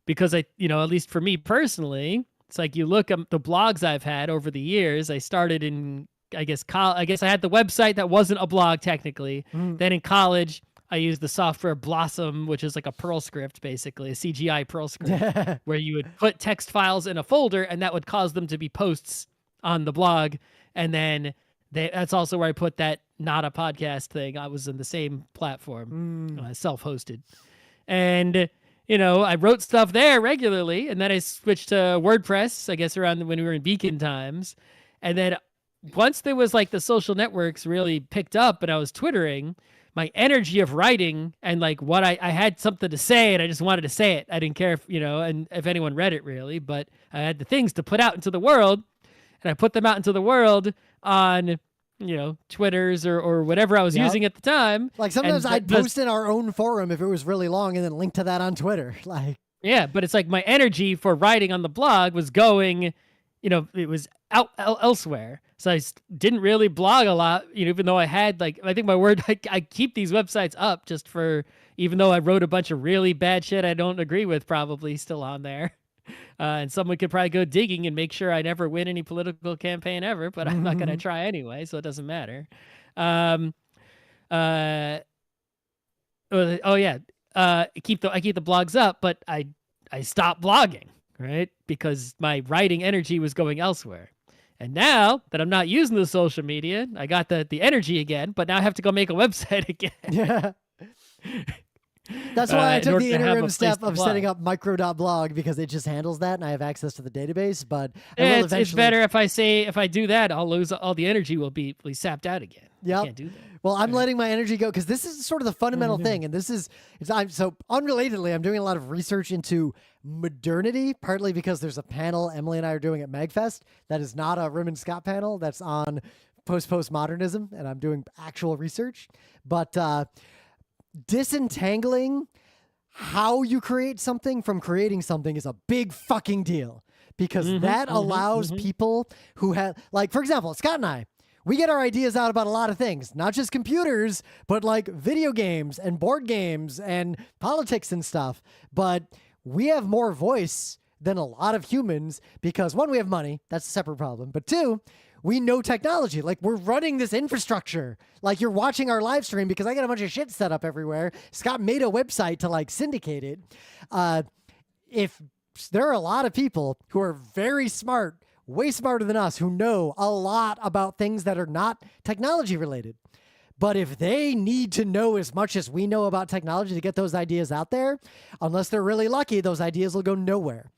S2: because at least for me personally, it's like you look at the blogs I've had over the years. I started in, I guess I had the website that wasn't a blog technically. Then in college, I used the software Blossom, which is like a Perl script, basically, a CGI Perl script, where you would put text files in a folder and that would cause them to be posts on the blog. And then that's also where I put that not a podcast thing. I was in the same platform, self-hosted. And, I wrote stuff there regularly. And then I switched to WordPress, I guess, around when we were in Beacon times. And then once there was like the social networks really picked up and I was Twittering, my energy of writing and like what I had something to say and I just wanted to say it. I didn't care if, and if anyone read it really, but I had the things to put out into the world and I put them out into the world on, Twitters or whatever I was using at the time.
S1: Like sometimes I'd post in our own forum if it was really long and then link to that on Twitter. Like,
S2: yeah, but it's like my energy for writing on the blog was going, it was out elsewhere. So I didn't really blog a lot, even though I had I think I keep these websites up just for, even though I wrote a bunch of really bad shit I don't agree with, probably still on there. And someone could probably go digging and make sure I never win any political campaign ever, but I'm not going to try anyway, so it doesn't matter. I keep the blogs up, but I stopped blogging, right? Because my writing energy was going elsewhere. And now that I'm not using the social media, I got the energy again, but now I have to go make a website again.
S1: Yeah. That's why I took the interim step of setting up micro.blog because it just handles that and I have access to the database. But
S2: it's better if I do that, I'll lose all the energy will be sapped out again.
S1: Yeah.
S2: Can't do that.
S1: Well, I'm letting my energy go because this is sort of the fundamental thing. And so unrelatedly, I'm doing a lot of research into modernity, partly because there's a panel Emily and I are doing at MagFest that is not a Rim and Scott panel that's on postmodernism. And I'm doing actual research. But disentangling how you create something from creating something is a big fucking deal because that allows people who have, like, for example, Scott and I, we get our ideas out about a lot of things, not just computers, but like video games and board games and politics and stuff. But we have more voice than a lot of humans because one, we have money. That's a separate problem. But two, we know technology. Like we're running this infrastructure. Like you're watching our live stream because I got a bunch of shit set up everywhere. Scott made a website to like syndicate it. If there are a lot of people who are very smart, way smarter than us, who know a lot about things that are not technology related. But if they need to know as much as we know about technology to get those ideas out there, unless they're really lucky, those ideas will go nowhere.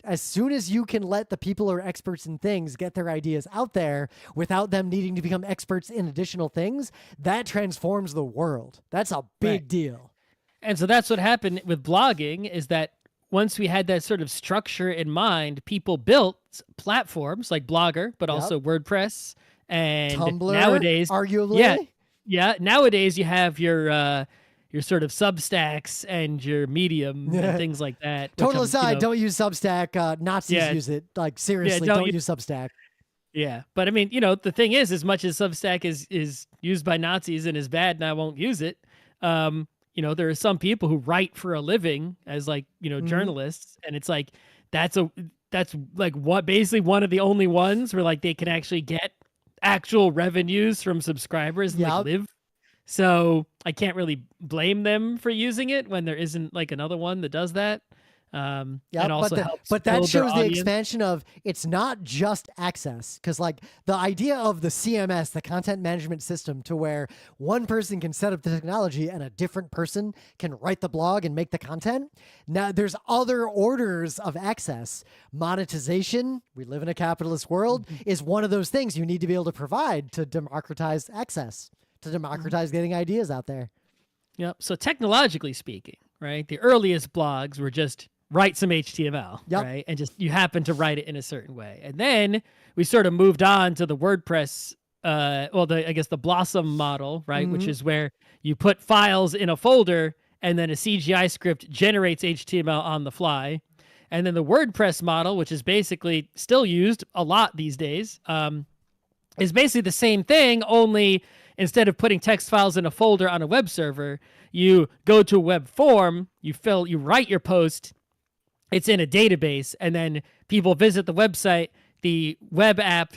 S1: As soon as you can let the people who are experts in things get their ideas out there without them needing to become experts in additional things, that transforms the world. That's a big deal.
S2: And so that's what happened with blogging is that once we had that sort of structure in mind, people built platforms like Blogger, but also WordPress and
S1: Tumblr,
S2: nowadays,
S1: arguably.
S2: Yeah. Nowadays you have your sort of Substacks and your Medium and things like that.
S1: Total aside, don't use Substack. Nazis use it. Like seriously, don't use Substack.
S2: Yeah, but I mean, the thing is, as much as Substack is used by Nazis and is bad, and I won't use it. There are some people who write for a living as like journalists, and it's like that's like what basically one of the only ones where like they can actually get actual revenues from subscribers and like live. So I can't really blame them for using it when there isn't like another one that does that. And also
S1: but that shows the expansion of it's not just access, because like the idea of the CMS, the content management system, to where one person can set up the technology and a different person can write the blog and make the content. Now there's other orders of access. Monetization, we live in a capitalist world, is one of those things you need to be able to provide to democratize access, to democratize getting ideas out there.
S2: Yep. So technologically speaking, right, the earliest blogs were just write some HTML, right? And just you happen to write it in a certain way. And then we sort of moved on to the WordPress, I guess the Blossom model, right? Which is where you put files in a folder and then a CGI script generates HTML on the fly. And then the WordPress model, which is basically still used a lot these days, is basically the same thing, only instead of putting text files in a folder on a web server, you go to a web form, you write your post, it's in a database, and then people visit the website, the web app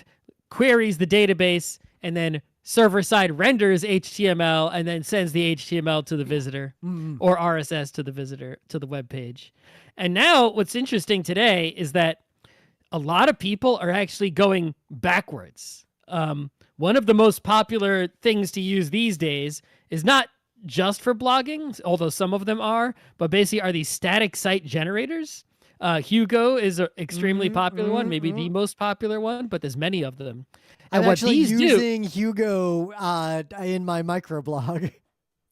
S2: queries the database, and then server side renders HTML and then sends the HTML to the visitor or RSS to the visitor to the web page. And now what's interesting today is that a lot of people are actually going backwards. One of the most popular things to use these days is not just for blogging, although some of them are, but basically are these static site generators. Hugo is an extremely popular one, maybe the most popular one, but there's many of them. And
S1: I'm actually using Hugo in my microblog.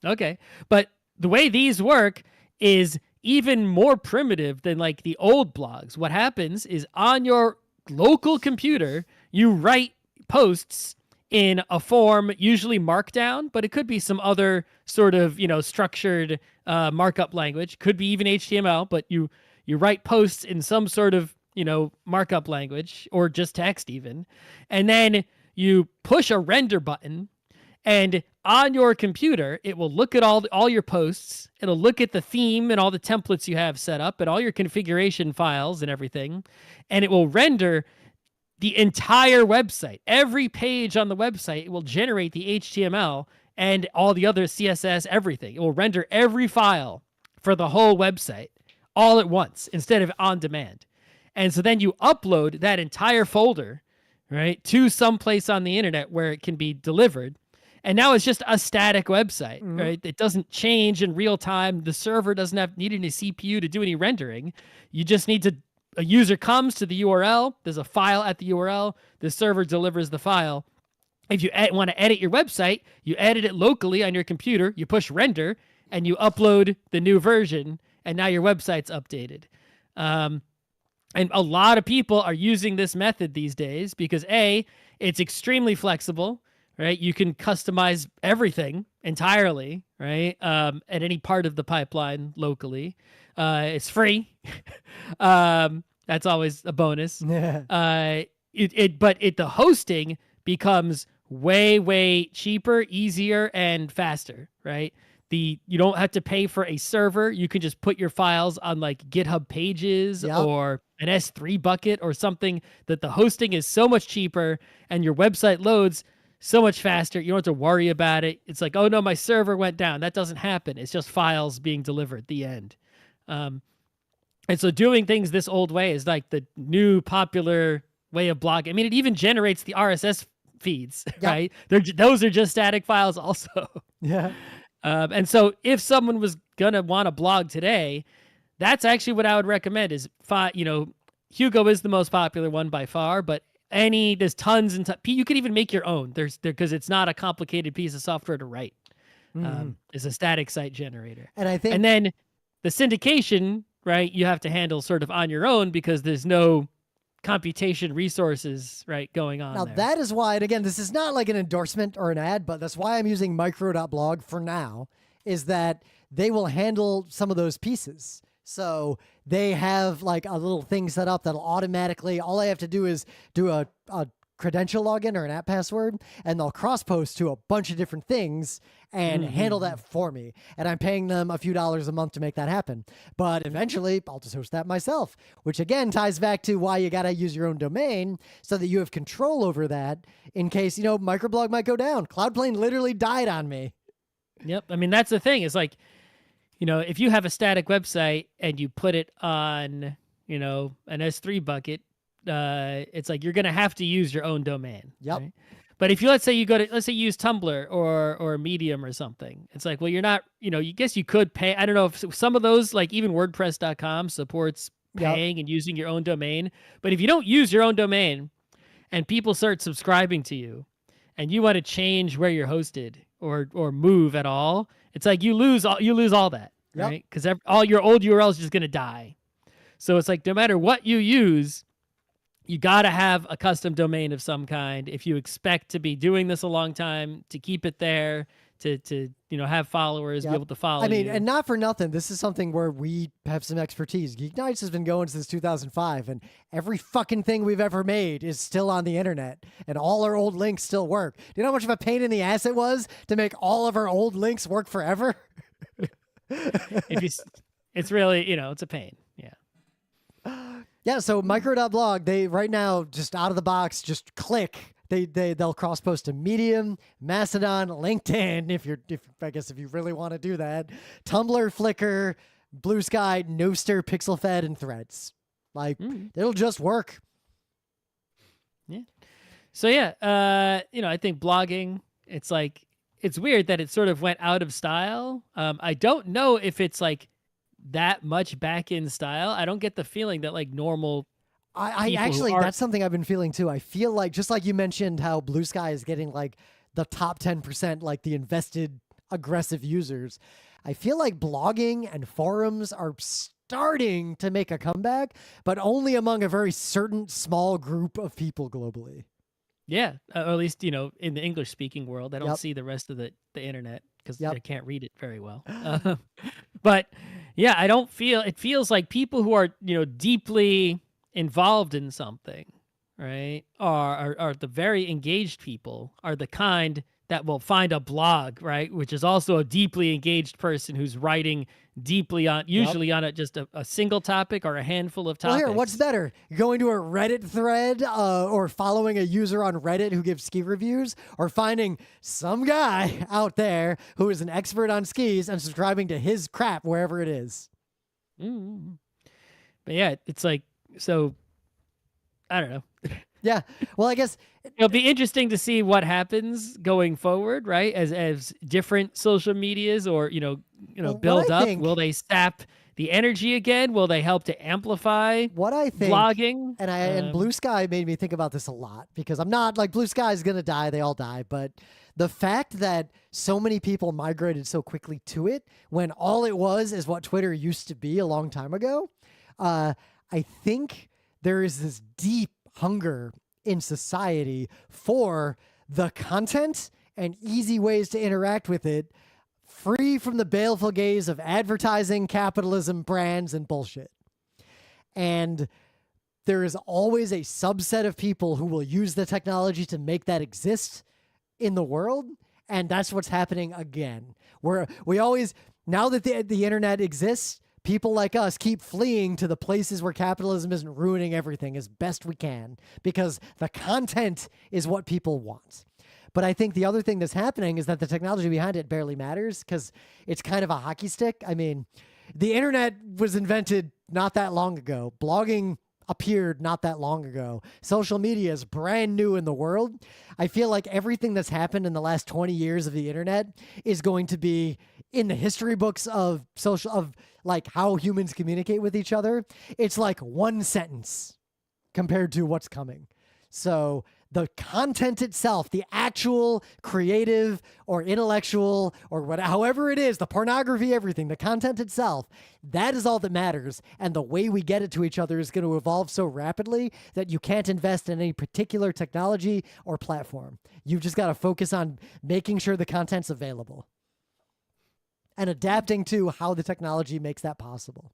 S2: Okay. But the way these work is even more primitive than like the old blogs. What happens is on your local computer, you write posts in a form, usually Markdown, but it could be some other sort of, structured markup language. Could be even HTML, but you write posts in some sort of, markup language or just text even. And then you push a render button, and on your computer, it will look at all your posts. It'll look at the theme and all the templates you have set up and all your configuration files and everything. And it will render the entire website. Every page on the website, it will generate the HTML and all the other CSS, everything. It will render every file for the whole website all at once instead of on demand. And so then you upload that entire folder, right, to someplace on the internet where it can be delivered. And now it's just a static website, right? It doesn't change in real time. The server doesn't need any CPU to do any rendering. You just need a user comes to the URL. There's a file at the URL. The server delivers the file. If you want to edit your website, you edit it locally on your computer. You push render, and you upload the new version, and now your website's updated. And a lot of people are using this method these days because A, it's extremely flexible, right? You can customize everything entirely, right? At any part of the pipeline locally. It's free. That's always a bonus.
S1: Yeah.
S2: But the hosting becomes way, way cheaper, easier, and faster, right? You don't have to pay for a server. You can just put your files on like GitHub Pages or an S3 bucket or something that the hosting is so much cheaper and your website loads so much faster. You don't have to worry about it. It's like, oh no, my server went down. That doesn't happen. It's just files being delivered at the end. And so doing things this old way is like the new popular way of blogging. I mean, it even generates the RSS feeds, right? Those are just static files also.
S1: Yeah.
S2: And so if someone was going to want to blog today, that's actually what I would recommend is, Hugo is the most popular one by far, but there's tons and you can even make your own. Because it's not a complicated piece of software to write. It's a static site generator. And then the syndication, right, you have to handle sort of on your own because there's no computation resources, right, going on
S1: now
S2: there.
S1: That is why, and again, this is not like an endorsement or an ad, but that's why I'm using micro.blog for now, is that they will handle some of those pieces. So they have like a little thing set up that'll automatically, all I have to do is do a credential login or an app password, and they'll cross post to a bunch of different things and handle that for me. And I'm paying them a few dollars a month to make that happen. But eventually I'll just host that myself, which again ties back to why you got to use your own domain so that you have control over that in case, microblog might go down. Cloudplane literally died on me.
S2: Yep. I mean, that's the thing. It's like, if you have a static website and you put it on, an S3 bucket, it's like you're going to have to use your own domain.
S1: Yep.
S2: Right? But if let's say you use Tumblr or Medium or something, it's like, well, you're not, you guess you could pay. I don't know if some of those, like even WordPress.com supports paying and using your own domain. But if you don't use your own domain and people start subscribing to you and you want to change where you're hosted or move at all, it's like you lose all that, right? Because all your old URLs are just going to die. So it's like no matter what you use, you got to have a custom domain of some kind if you expect to be doing this a long time, to keep it there, to have followers, be able to follow
S1: I mean,
S2: you.
S1: and not for nothing, this is something where we have some expertise. Geek Nights has been going since 2005, and every fucking thing we've ever made is still on the internet, and all our old links still work. Do you know how much of a pain in the ass it was to make all of our old links work forever?
S2: It's really, it's a pain. Yeah.
S1: Yeah, so micro.blog, they right now, just out of the box, just click. They'll cross post to Medium, Mastodon, LinkedIn, if you really want to do that, Tumblr, Flickr, Blue Sky, Noster, PixelFed, and Threads. Like, it'll just work.
S2: Yeah. So yeah, I think blogging, it's like, it's weird that it sort of went out of style. I don't know if it's like that much back in style. I don't get the feeling that like normal
S1: I actually, that's something I've been feeling too. I feel like, just like you mentioned how Blue Sky is getting like the top 10%, like the invested aggressive users, I feel like blogging and forums are starting to make a comeback, but only among a very certain small group of people globally.
S2: Yeah, or at least, in the English speaking world. I don't see the rest of the internet because I can't read it very well. But yeah, it feels like people who are, deeply involved in something, right, are the very engaged people, are the kind that will find a blog, right, which is also a deeply engaged person who's writing deeply on, usually on just a single topic or a handful of topics.
S1: Well, here, what's better? Going to a Reddit thread or following a user on Reddit who gives ski reviews, or finding some guy out there who is an expert on skis and subscribing to his crap wherever it is?
S2: Mm-hmm. But yeah, it's like, so I don't know.
S1: Yeah. Well, I guess
S2: it'll be interesting to see what happens going forward, right? As different social medias or, build up. Will they sap the energy again? Will they help to amplify
S1: what I think
S2: blogging?
S1: And Blue Sky made me think about this a lot, because I'm not like, Blue Sky is going to die. They all die. But the fact that so many people migrated so quickly to it, when all it was is what Twitter used to be a long time ago, I think there is this deep hunger in society for the content and easy ways to interact with it, free from the baleful gaze of advertising, capitalism, brands, and bullshit. And there is always a subset of people who will use the technology to make that exist in the world. And that's what's happening again. Now that the internet exists, people like us keep fleeing to the places where capitalism isn't ruining everything as best we can, because the content is what people want. But I think the other thing that's happening is that the technology behind it barely matters, because it's kind of a hockey stick. I mean, the internet was invented not that long ago. Blogging appeared not that long ago. Social media is brand new in the world. I feel like everything that's happened in the last 20 years of the internet is going to be in the history books of like how humans communicate with each other. It's like one sentence compared to what's coming. So the content itself, the actual creative or intellectual or however it is, the pornography, everything, the content itself, that is all that matters. And the way we get it to each other is going to evolve so rapidly that you can't invest in any particular technology or platform. You've just got to focus on making sure the content's available and adapting to how the technology makes that possible.